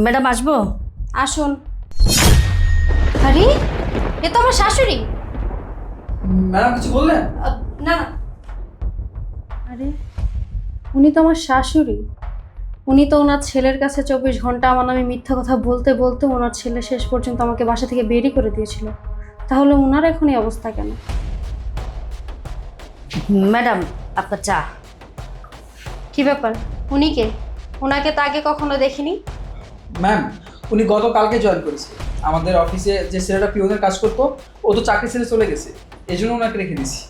Madam আসবো? আসুন। আরে এ তো আমার শাশুড়ি। ম্যাডাম কিছু বললেন? না না, আরে উনি তো আমার শাশুড়ি। উনি তো ওনার ছেলের কাছে 24 ঘন্টা আমার নামে মিথ্যা কথা বলতে বলতে ওনার ছেলে শেষ পর্যন্ত আমাকে বাসা থেকে বেরই করে দিয়েছিল। তাহলে ওনার এখন এই অবস্থা কেন? ম্যাডাম আপনার চা। কি ব্যাপার, উনি কে? ওনাকে তো আগে কখনো দেখিনি। ম্যাম, উনি গতকালকে জয়েন করেছে আমাদের অফিসে। যে ছেলেটা পিওনের কাজ করতো ও তো চাকরি ছেড়ে চলে গেছে, এই জন্য ওনাকে রেখে দিছি।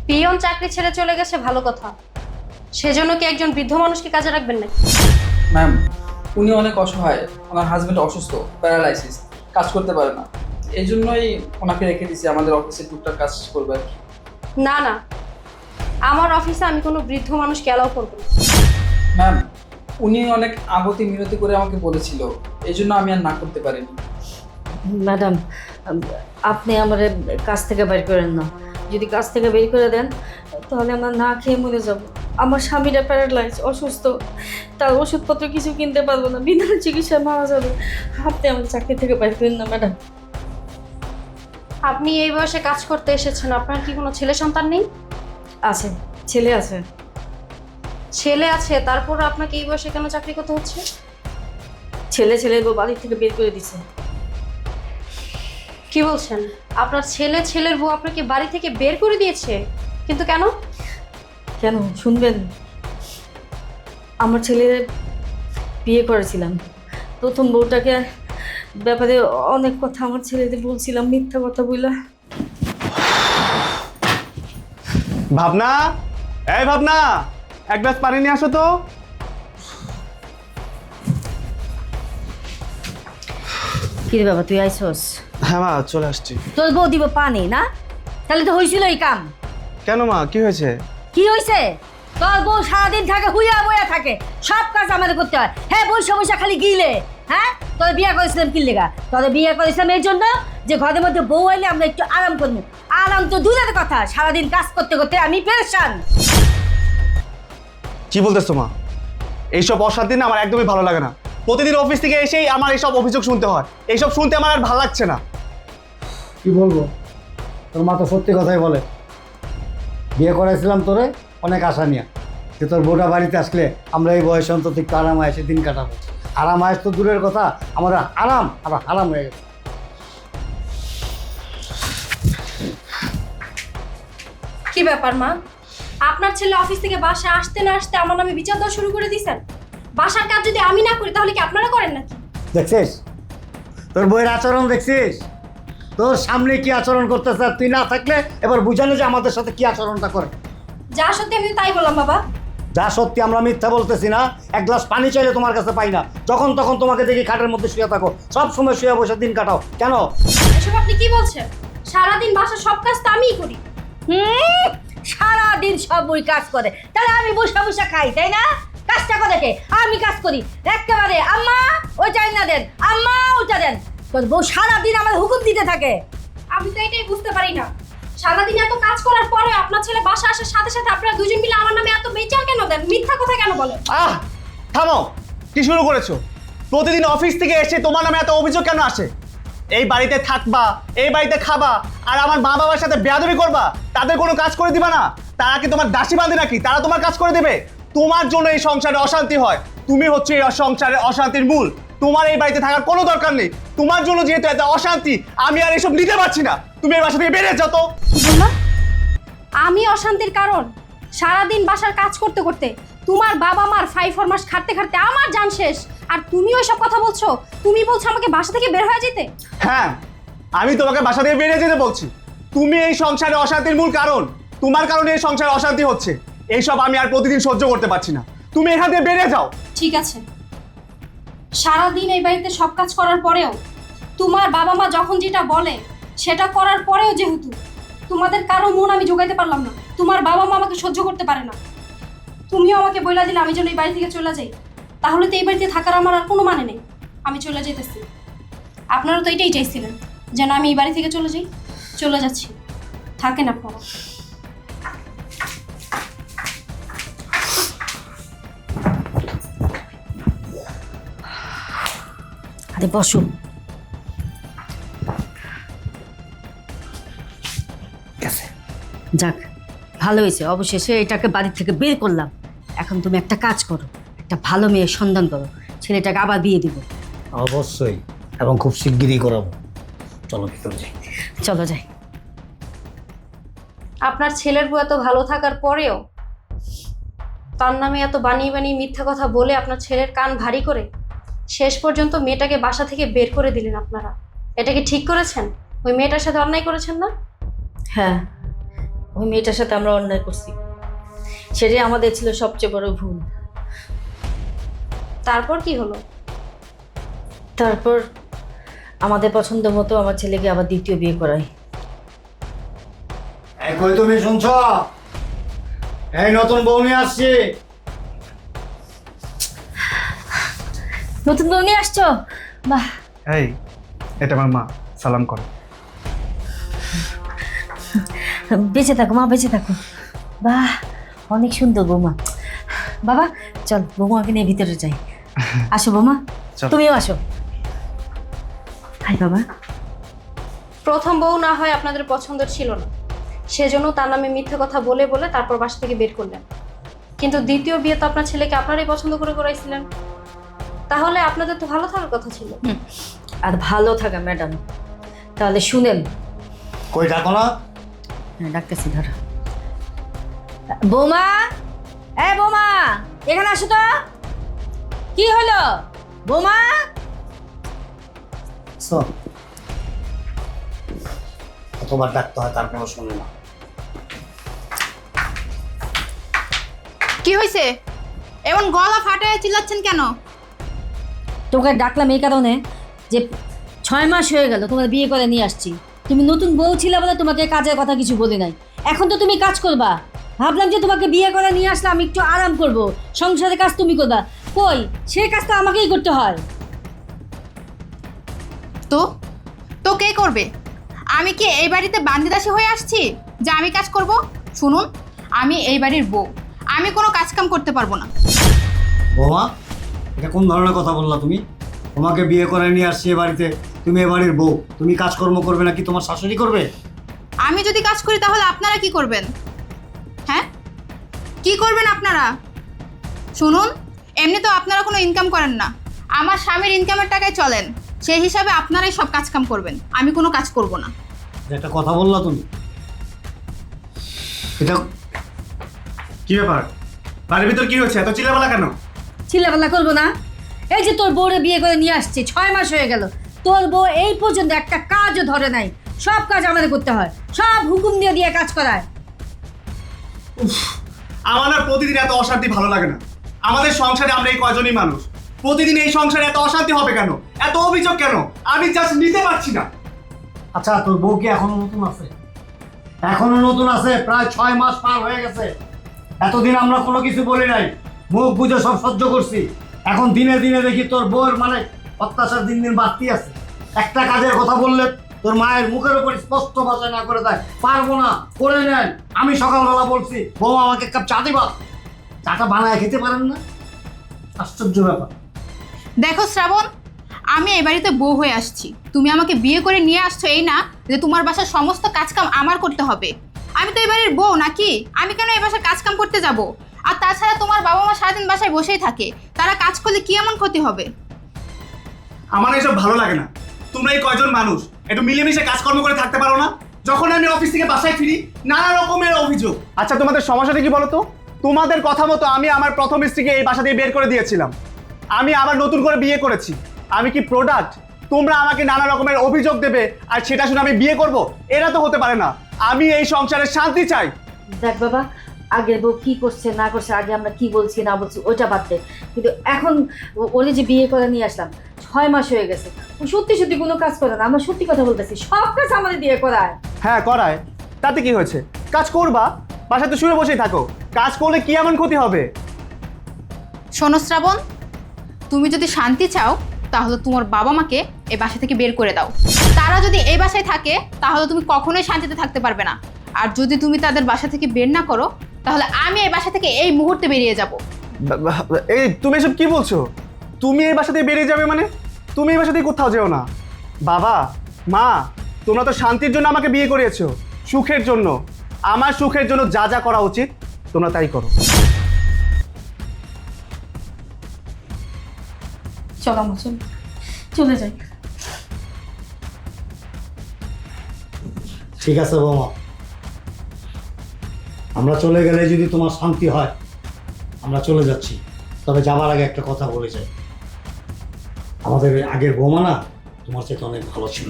পিয়ন চাকরি ছেড়ে চলে গেছে, ভালো কথা। সেজন্য কি একজন বৃদ্ধ মানুষকে কাজে রাখবেন নাকি? ম্যাম, উনি অনেক অসহায়, ওনার হাজবেন্ড অসুস্থ, প্যারালাইসিস, কাজ করতে পারে না। এই জন্যই ওনাকে রেখে দিছি আমাদের অফিসে টুকটাক কাজ করবে আর কি। না না, আমার অফিসে আমি কোনো বৃদ্ধ মানুষকে অ্যালাউ করবো না। ম্যাম, উনি অনেক আগতি মিনতি করে আমাকে বলেছিল, এই জন্য আমি আর না করতে পারিনি। ম্যাডাম আপনি আমার কাজ থেকে বের করেন না। যদি কাজ থেকে বের করে দেন তাহলে আমরা না খেয়ে মরে যাব। আমার স্বামীরা প্যারালাইজ, অসুস্থ, তার ওষুধপত্র কিছু কিনতে পারবো না, বিনা চিকিৎসায় মারা যাবে। আপনি আমার চাকরি থেকে বের করেন না ম্যাডাম। আপনি এই বয়সে কাজ করতে এসেছেন, আপনার কি কোনো ছেলে সন্তান নেই? আছে, ছেলে আছে। ছেলে আছে, তারপর আপনাকে এই বয়সে কেন চাকরি করতে হচ্ছে? ছেলের বউ বাড়ি থেকে বের করে দিছে। কি বলছেন? আপনার ছেলের বউ আপনাকে বাড়ি থেকে বের করে দিয়েছে? কিন্তু কেন? কেন শুনবেন? আমার ছেলে বিয়ে করেছিলাম, প্রথম বউটাকে ব্যাপারে অনেক কথা আমার ছেলেদের বলছিলাম, মিথ্যা কথা বইলা। ভাবনা, এই ভাবনা, এক গ্লাস পানি নিয়ে আসো তো। কি রে বাবা, তুই আইসস? হ্যাঁ মা, চলে আসছি। তোর বউ দিব পানি না? তাহলে তো হয়েছিল এই কাম। কেন মা, কি হয়েছে? কি হয়েছে? তোর বউ সারাদিন থাকে হুইয়া বইয়া থাকে, সব কাজ আমাদের করতে হয়। হ্যাঁ, বৈশা বৈশা খালি গিলে। হ্যাঁ, তোর বিয়ে করেছিলাম কি লেগা? তোর বিয়ে করেছিলাম এই জন্য যে ঘরের মধ্যে বউ আইলে আমরা একটু আরাম করবো। আরাম তো দূরের কথা, সারাদিন কাজ করতে করতে আমি পেরেশান। কি বলতেছো মা? এইসব অশান্তি না আমার একদমই ভালো লাগে না। প্রতিদিন অফিস থেকে এসেই আমার এইসব অভিযোগ শুনতে হয়। এইসব শুনতে আমার আর ভালো লাগছে না। কি বলবো, তোর মা তো সত্যি কথাই বলে। বিয়ে করাইছিলাম তোরে অনেক আশা নিয়ে, যে তোর বউটা বাড়িতে আসলে আমরা এই বয়সে অন্তত একটু আরাম আয়েসে দিন কাটাবো। আরাম আয়েস তো দূরের কথা, আমাদের আরাম আবার হারাম হয়ে গেছে। কি ব্যাপার মা, আপনার ছেলে অফিস থেকে বাসায় আসতে না আসতে আমার নামে বিচার দেওয়া শুরু করে দিয়েছেন? বাসার কাজ যদি আমি না করি তাহলে কি আপনারা করেন নাকি? দেখছিস তোর বউয়ের আচরণ, দেখছিস তোর সামনে কি আচরণ করতেছে। আর তুই না থাকলে এবার বুঝানো যে আমাদের সাথে কি আচরণটা করে। যা সত্যি আমি তো তাই বললাম বাবা। যা সত্যি, আমরা মিথ্যা বলতেছি না। এক গ্লাস পানি চাইলে তোমার কাছে পাই না, যখন তখন তোমাকে দেখি খাটের মধ্যে শুয়ে থাকো, সব সময় শুয়ে বসে দিন কাটাও কেন? এসব আপনি কি বলছেন? সারাদিন বাসার সব কাজ তো আমিই করি। সারাদিন সব ওই কাজ করে, তাহলে আমি বসা বসা খাই, তাই না? কাজটা করে কে? আমি কাজ করি একেবারে। আম্মা ওইটা না দেন, আম্মা ওইটা দেন। তোর বউ সারাদিন আমার হুকুম দিতে থাকে। আমি তো এটাই বুঝতে পারি না, সারাদিন এত কাজ করার পরে আপনার ছেলে বাসা আসার সাথে সাথে আপনারা দুজন মিলে আমার নামে এত বিচার কেন দেন? মিথ্যা কথা কেন বলেন? থামো, কি শুরু করেছো? প্রতিদিন অফিস থেকে এসে তোমার নামে এত অভিযোগ কেন আসে? এই বাড়িতে থাকবা, এই বাড়িতে খাবা, আর আমার মা বাবার সাথে বেয়াদবি করবা, তাদের কোনো কাজ করে দিবা না? তারা কি তোমার দাসী বাঁধে নাকি? তারা তোমার কাজ করে দেবে? তোমার জন্য এই সংসারে অশান্তি হয়। তুমি হচ্ছে এই সংসারের অশান্তির মূল। তোমার এই বাড়িতে থাকার কোনো দরকার নেই। তোমার জন্য যেহেতু এত অশান্তি, আমি আর এসব নিতে পারছি না। তুমি এই বাসা থেকে বেরিয়ে যাও তো। আমি অশান্তির কারণ? সারাদিন বাসার কাজ করতে করতে তোমার বাবা মার 5 মাস খাটতে খাটতে আমার জান শেষ, আর তুমি ওই সব কথা বলছো? তুমি বলছো আমাকে বাসা থেকে বের হয়ে যেতে? হ্যাঁ, আমি তোমাকে বাসা থেকে বেরিয়ে যেতে বলছি। তুমি এই সংসারে অশান্তির মূল কারণ। তোমার কারণে এই সংসারে অশান্তি হচ্ছে। এইসব আমি আর প্রতিদিন সহ্য করতে পারছি না। তুমি এখান থেকে বেরিয়ে যাও। ঠিক আছে, সারাদিন এই বাড়িতে সব কাজ করার পরেও তোমার বাবা মা যখন যেটা বলে সেটা করার পরেও যেহেতু তোমাদের কারো মন আমি জোগাইতে পারলাম না, তোমার বাবা মা আমাকে সহ্য করতে পারে না, তুমিও আমাকে বইলা দিলে আমি যেন এই বাড়ি থেকে চলে যাই, তাহলে তো এই বাড়িতে থাকার আমার আর কোনো মানে নেই। আমি চলে যেতেছি। আপনারা তো এটাই চাইছিলেন যেন আমি এই বাড়ি থেকে চলে যাই। চলে যাচ্ছি, থাকেন আপনারা। আরে বসো। যাক, ভালো হয়েছে, অবশেষে এটাকে বাড়ি থেকে বের করলাম। এখন তুমি একটা কাজ করো, একটা ভালো মেয়ের সন্ধান করো, ছেলেটাকে আবার বিয়ে দিব। অবশ্যই, এবং খুব শিগগিরই করাবো। চলো ভিতরে যাই। চলো যাই। আপনার ছেলের বউ এত ভালো থাকার পরেও তার নামে এত বানিয়ে বানিয়ে মিথ্যা কথা বলে আপনার ছেলের কান ভারী করে শেষ পর্যন্ত মেয়েটাকে বাসা থেকে বের করে দিলেন আপনারা। এটা কি ঠিক করেছেন? ওই মেয়েটার সাথে অন্যায় করেছেন না? হ্যাঁ, ওই মেয়েটার সাথে আমরা অন্যায় করছি, সেটাই আমাদের ছিল সবচেয়ে বড় ভুল। তারপর কি হলো? তারপর আমাদের পছন্দ মতো আমার ছেলেকে আবার দ্বিতীয় বিয়ে করাই। এই কই তুমি শুনছ? এই নতুন বউ নিয়ে আসছি। নতুন বউ নিয়ে আসছো? বাহ, এই, এটা আমার মা, সালাম করো। বেঁচে থাকো মা, বেঁচে থাকো। বাহ, অনেক সুন্দর বৌমা। বাবা চল, বৌমাকে নিয়ে ভিতরে যাই। আসো বৌমা, চল। তুমিও আসো। হাই বাবা। প্রথম বউ না হয় আপনাদের পছন্দের ছিল না, সেজন্য তার নামে মিথ্যা কথা বলে বলে তারপর বাসা থেকে বের করলেন। কিন্তু দ্বিতীয় বিয়ে তো আপনার ছেলেকে আপনারাই পছন্দ করে করাইছিলেন, তাহলে আপনাদের তো ভালো থাকার কথা ছিল। আর ভালো থাকা ম্যাডাম, তাহলে শুনেন। কই ডাকো না? হ্যাঁ, ডাকতেছি, ধরো। বৌমা, বৌমা, এখানে আসো তো। কি হলো বৌমা? কতবার ডাকতে হয় তারপরও শোনে না। কি হয়েছে? এমন গলা ফাটায় চিল্লাচ্ছেন কেন? তোকে ডাকলাম এই কারণে যে 6 মাস হয়ে গেল তোমার বিয়ে করে নিয়ে আসছি। তুমি নতুন বউ ছিলে বলে তোমাকে কাজের কথা কিছু বলি নাই। এখন তো তুমি কাজ করবা। ভাবলাম যে তোমাকে বিয়ে করে নিয়ে আসলে আমি একটু আরাম করব, সংসারের কাজ তুমি করবা। কই, সেই কাজ তো আমাকেই করতে হয়। তো তো কে করবে? আমি কি এই বাড়িতে বান্দিদাসী হয়ে আসছি যে আমি কাজ করব? শুনুন, আমি এই বাড়ির বউ, আমি কোনো কাজ কাম করতে পারবো না। বৌমা, এটা কোন ধরনের কথা বললা তুমি? তোমাকে বিয়ে করে নিয়ে আসছি এ বাড়িতে, তুমি এ বাড়ির বউ, তুমি কাজকর্ম করবে নাকি তোমার শাশুড়ি করবে? আমি যদি কাজ করি তাহলে আপনারা কি করবেন? হ্যাঁ, কি করবেন আপনারা? শুনুন, এমনি তো আপনারা কোনো ইনকাম করেন না, আমার স্বামীর ইনকামের টাকায় চলেন, সেই হিসাবে আপনারাই সব কাজ কাম করবেন, আমি কোনো কাজ করব না। এটা একটা কথা বললা তুমি? এটা কি ব্যাপার? বাড়ির ভিতর কি হচ্ছে? এত চিল্লাপালা কেন? ছিলেবেলা করবো না? এই যে তোর বউরে বিয়ে করে নিয়ে আসছি, 6 মাস হয়ে গেল, তোর বউ এই পর্যন্ত একটা কাজও ধরে নাই। সব কাজ আমাদের করতে হয়, সব হুকুম দিয়ে দিয়ে কাজ করায়। আমার না প্রতিদিন এত অশান্তি ভালো লাগে না। আমাদের সংসারে আমরা এই কয়জনই মানুষ, প্রতিদিন এই সংসারে এত অশান্তি হবে কেন? এত অভিযোগ কেন? আমি জাস্ট নিতে পারছি না। আচ্ছা, তোর বউ কি এখনো নতুন আছে? এখনো নতুন আছে, প্রায় 6 মাস পার হয়ে গেছে। এতদিন আমরা কোনো কিছু বলি নাই, মুখ বুঝে সব সহ্য করছি। এখন দিনে দিনে দেখি তোর বউয়ের মানে অত্যাচার দিন দিন বাড়তি আছে। একটা কাজের কথা বললে তোর মায়ের মুখের উপর স্পষ্ট ভাষায় না করে দেয়, পারবো না, করে নেন। আমি সকালবেলা বলছি, বউ আমাকে এক কাপ চা দিবা, চাটা বানায় খেতে পারেন না। আশ্চর্য ব্যাপার। দেখো শ্রাবণ, আমি এই বাড়িতে বউ হয়ে আসছি, তুমি আমাকে বিয়ে করে নিয়ে আসছো এই না যে তোমার বাসার সমস্ত কাজকাম আমার করতে হবে। আমি তো এই বাড়ির বউ নাকি? আমি কেন এই বাসার কাজকাম করতে যাব? আর তাছাড়া তোমার বাবা মা সারাদিন বাসায় বসেই থাকে, তারা কাজ করলে কি এমন ক্ষতি হবে? আমার এসব ভালো লাগে না। তোমরা এই কয়জন মানুষ একটু মিলেমিশে কাজকর্ম করে থাকতে পারো না? যখন আমি অফিস থেকে বাসায় ফিরি, নানা রকমের অভিযোগ। আচ্ছা, তোমাদের সমস্যাটা কি বলো তো? তোমাদের কথা মতো আমি আমার প্রথম স্ত্রীকে এই বাসা দিয়ে বের করে দিয়েছিলাম। আমি আবার নতুন করে বিয়ে করেছি। আমি কি প্রোডাক্ট? তোমরা আমাকে নানা রকমের অভিযোগ দেবে আর সেটা শুনে আমি বিয়ে করব? এরা তো হতে পারে না। আমি এই সংসারে শান্তি চাই। দেখ বাবা, আগের বউ কি করছে না করছে, আগে আমরা কি বলছি না বলছি ওইটা বাদ দে। কিন্তু এখন ওরে যে বিয়ে করে নিয়ে আসলাম, 6 মাস হয়ে গেছে, ও সত্যি সত্যি কোনো কাজ করে না। আমরা সত্যি কথা বলতেছি, সব কাজ আমাদের দিয়ে করায়। হ্যাঁ করায়, তাতে কি হয়েছে? কাজ করবা, বাসায় তো শুয়ে বসেই থাকো। কাজ করলে কি এমন ক্ষতি হবে? শোনো শ্রাবণ, তুমি যদি শান্তি চাও তাহলে তোমার বাবা মাকে এই বাসা থেকে বের করে দাও। তারা যদি এই বাসায় থাকে তাহলে তুমি কখনোই শান্তিতে থাকতে পারবে না। আর যদি তুমি তাদের বাসা থেকে বের না করো তাহলে আমি এই বাসা থেকে এই মুহূর্তে বেরিয়ে যাব। এই তুমি এসব কি বলছো? তুমি এই বাসা থেকে বেরিয়ে যাবে মানে? তুমি এই বাসা থেকে কোথাও যেও না। বাবা মা, তোমরা তো শান্তির জন্য আমাকে বিয়ে করিয়েছো, সুখের জন্য। আমার সুখের জন্য যা যা করা উচিত তোমরা তাই করো। চল আমার চলে যাই। ঠিক আছে বৌমা, আমরা চলে গেলে যদি তোমার শান্তি হয় আমরা চলে যাচ্ছি। তবে যাবার আগে একটা কথা বলে যাই, আমাদের আগের বৌমা না তোমার চেয়ে অনেক ভালো ছিল।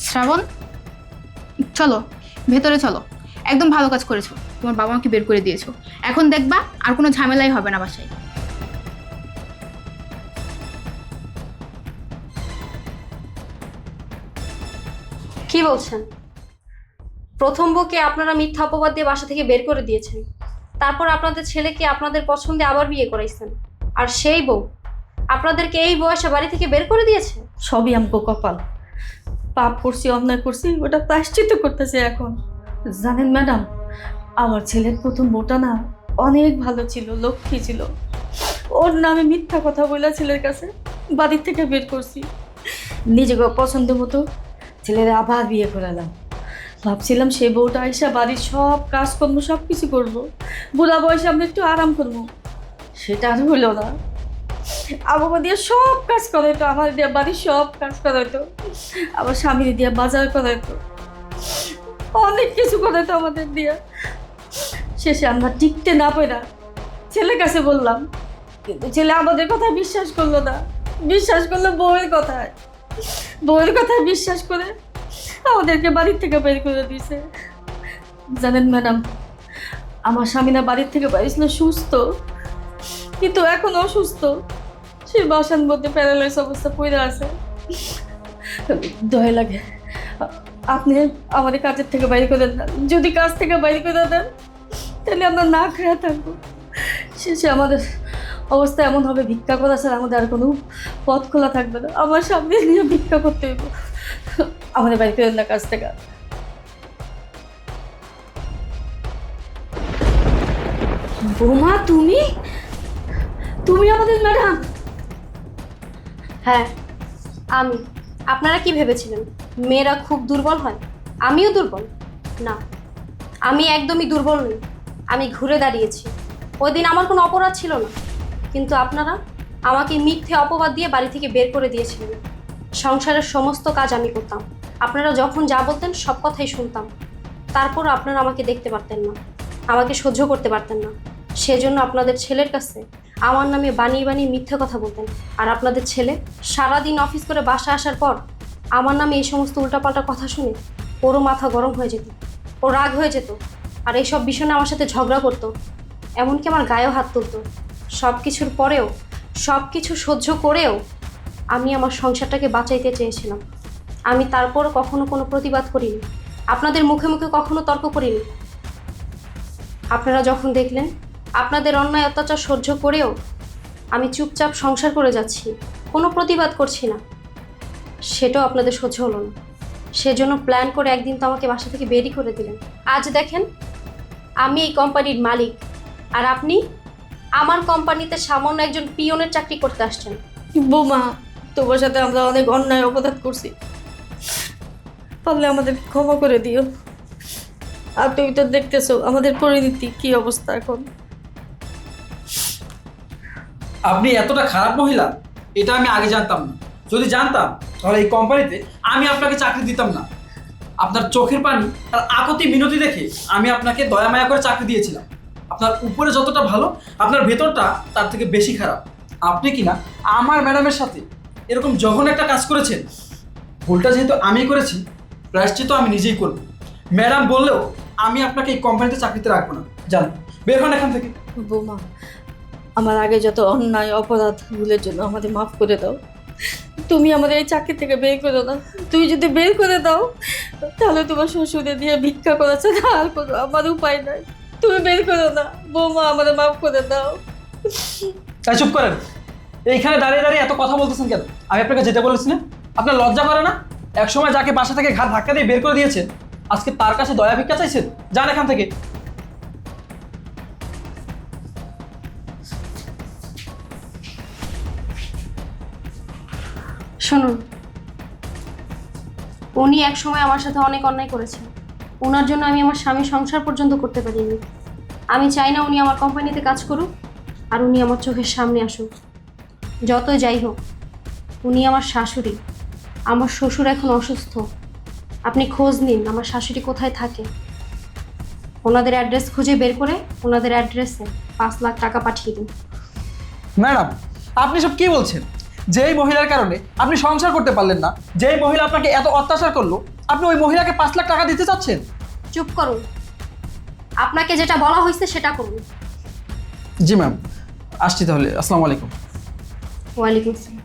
শ্রাবণ, চলো ভেতরে চলো। একদম ভালো কাজ করেছো, তোমার বাবা মাকে বের করে দিয়েছো। এখন দেখবা আর কোনো ঝামেলাই হবে না বাসায়। কি বলছেন? প্রথম বউকে আপনারা মিথ্যা অপবাদ দিয়ে বাসা থেকে বের করে দিয়েছেন, তারপর আপনাদের ছেলেকে আপনাদের পছন্দে আবার বিয়ে করাইছেন, আর সেই বউ আপনাদেরকে এই বয়সে বাড়ি থেকে বের করে দিয়েছে। সবই আমগো কপাল। পাপ করছি, অন্যায় করছি, ওটা প্রায়শ্চিত্ত করতেছে এখন। জানেন ম্যাডাম, আমার ছেলের প্রথম বউটা না অনেক ভালো ছিল, লক্ষ্মী ছিল। ওর নামে মিথ্যা কথা বলে ছেলের কাছে বাড়ির থেকে বের করছি। নিজেকে পছন্দ মতো ছেলেরা আবার বিয়ে করালাম। ভাবছিলাম সেই বউটা আইসা বাড়ির সব কাজকর্ম সব কিছু করবো, বুড়া বয়সে আমরা একটু আরাম করবো। সেটা আর হলো না। আমাকে দিয়ে সব কাজ করাইতো, আমার দিয়ে বাড়ির সব কাজ করাইতো, আমার স্বামীর দিয়ে বাজার করাইতো, অনেক কিছু করাইতো আমাদের দিয়ে। শেষে আমরা টিকতে না পেরা ছেলের কাছে বললাম, কিন্তু ছেলে আমাদের কথা বিশ্বাস করলো না। বিশ্বাস করলো বউয়ের কথায়। বউয়ের কথায় বিশ্বাস করে আমাদেরকে বাড়ির থেকে বের করে দিয়েছে। জানেন ম্যাডাম, আমার স্বামী না বাড়ির থেকে বাইরেছিল সুস্থ, কিন্তু এখন অসুস্থ। সে বাসার মধ্যে প্যারালাইস অবস্থা পড়ে আছে। দয়া লাগে আপনি আমাদের কাজের থেকে বাইরে করে দেন। যদি কাজ থেকে বাইরে করে দেন তাহলে আমরা না খেয়ে থাকবো। শেষে আমাদের অবস্থা এমন হবে, ভিক্ষা করা ছাড়া আমাদের আর কোনো পথ খোলা থাকবে না। আমার সামনে নিয়ে ভিক্ষা করতে হইব। আমাদের বাইরে করে দেন না কাজ থেকে। বৌমা, তুমি তুমি আমাদের ম্যাডাম? হ্যাঁ আমি। আপনারা কি ভেবেছিলেন মেয়েরা খুব দুর্বল হয়? আমিও দুর্বল না, আমি একদমই দুর্বল নই। আমি ঘুরে দাঁড়িয়েছি। ওই দিন আমার কোনো অপরাধ ছিল না, কিন্তু আপনারা আমাকে মিথ্যে অপবাদ দিয়ে বাড়ি থেকে বের করে দিয়েছিলেন। সংসারের সমস্ত কাজ আমি করতাম, আপনারা যখন যা বলতেন সব কথাই শুনতাম। তারপরও আপনারা আমাকে দেখতে পারতেন না, আমাকে সহ্য করতে পারতেন না। সেজন্য আপনাদের ছেলের কাছে আমার নামে বানিয়ে বানিয়ে মিথ্যে কথা বলতেন। আর আপনাদের ছেলে সারাদিন অফিস করে বাসা আসার পর আমার নামে এই সমস্ত উল্টাপাল্টা কথা শুনে ওরও মাথা গরম হয়ে যেত, ও রাগ হয়ে যেত, আর এইসব বিষয়ে আমার সাথে ঝগড়া করতো, এমনকি আমার গায়েও হাত তুলতো। সব কিছুর পরেও, সব কিছু সহ্য করেও আমি আমার সংসারটাকে বাঁচাইতে চেয়েছিলাম। আমি তারপরও কখনো কোনো প্রতিবাদ করিনি, আপনাদের মুখে মুখে কখনো তর্ক করিনি। আপনারা যখন দেখলেন আপনাদের অন্যায় অত্যাচার সহ্য করেও আমি চুপচাপ সংসার করে যাচ্ছি, কোনো প্রতিবাদ করছি না, সেটাও আপনাদের সহ্য হলো না। সেজন্য প্ল্যান করে একদিন তো আমাকে বাসা থেকে বেরই করে দিলেন। আজ দেখেন আমি এই কোম্পানির মালিক, আর আপনি আমার কোম্পানিতে সামান্য একজন পিয়নের চাকরি করতে আসছেন। বৌমা, তোমার সাথে আমরা অনেক অন্যায় অপরাধ করছি, পারলে আমাদের ক্ষমা করে দিও। আর তুমি তো দেখতেছো আমাদের পরিণতি কি অবস্থা এখন। আপনি এতটা খারাপ মহিলা এটা আমি আগে জানতাম না। যদি জানতাম তাহলে এই কোম্পানিতে আমি আপনাকে চাকরি দিতাম না। আপনার চোখের পানি আর আকতি মিনতি দেখে আমি আপনাকে দয়া মায়া করে চাকরি দিয়েছিলাম। আপনার উপরে যতটা ভালো, আপনার ভেতরটা তার থেকে বেশি খারাপ। আপনি কি না আমার ম্যাডামের সাথে এরকম জঘন্য একটা কাজ করেছেন। ভুলটা যেহেতু আমি করেছি, প্রায়শ্চিত্ত আমি নিজেই করব। ম্যাডাম বললেও আমি আপনাকে এই কোম্পানিতে চাকরিতে রাখবো না। জান, বের হন এখান থেকে। বৌমা, আমার আগে যত অন্যায় অপরাধ ভুলের জন্য আমাদের মাফ করে দাও। তুমি আমাদের এই চাকরি থেকে বের করে দাও। তুমি যদি বের করে দাও তাহলে তোমার শ্বশুরে দিয়ে ভিক্ষা করাচ্ছে না, আর কোনো আমার উপায় নাই। তুমি বের করো না বৌমা, আমাদের মাফ করে দাও। তাই চুপ করেন। এইখানে দাঁড়িয়ে দাঁড়িয়ে এত কথা বলতেছেন কেন? আমি আপনাকে যেটা বলেছি না, আপনার লজ্জা করে না? এক সময় যাকে বাসা থেকে ঘাট ধাক্কা দিয়ে বের করে দিয়েছেন, আজকে তার কাছে দয়া ভিক্ষা চাইছেন? যান এখান থেকে। শুনুন, উনি এক সময় আমার সাথে অনেক অন্যায় করেছেন। ওনার জন্য আমি আমার স্বামীর সংসার পর্যন্ত করতে পারিনি। আমি চাই না উনি আমার কোম্পানিতে কাজ করুক আর উনি আমার চোখের সামনে আসুক। যতই যাই হোক, উনি আমার শাশুড়ি। আমার শ্বশুর এখন অসুস্থ। আপনি খোঁজ নিন আমার শাশুড়ি কোথায় থাকে। ওনাদের অ্যাড্রেস খুঁজে বের করে ওনাদের অ্যাড্রেসে 5 লাখ টাকা পাঠিয়ে দিন। ম্যাডাম, আপনি সব কি বলছেন? যেই মহিলার কারণে আপনি সংসার করতে পারলেন না, যেই মহিলা আপনাকে এত অত্যাচার করলো, আপনি ওই মহিলাকে 5 লাখ টাকা দিতে চাচ্ছেন? চুপ করুন। আপনাকে যেটা বলা হয়েছে সেটা করুন। জি ম্যাম, আসছি তাহলে। আসসালামু আলাইকুম। ওয়ালাইকুম আসসালাম।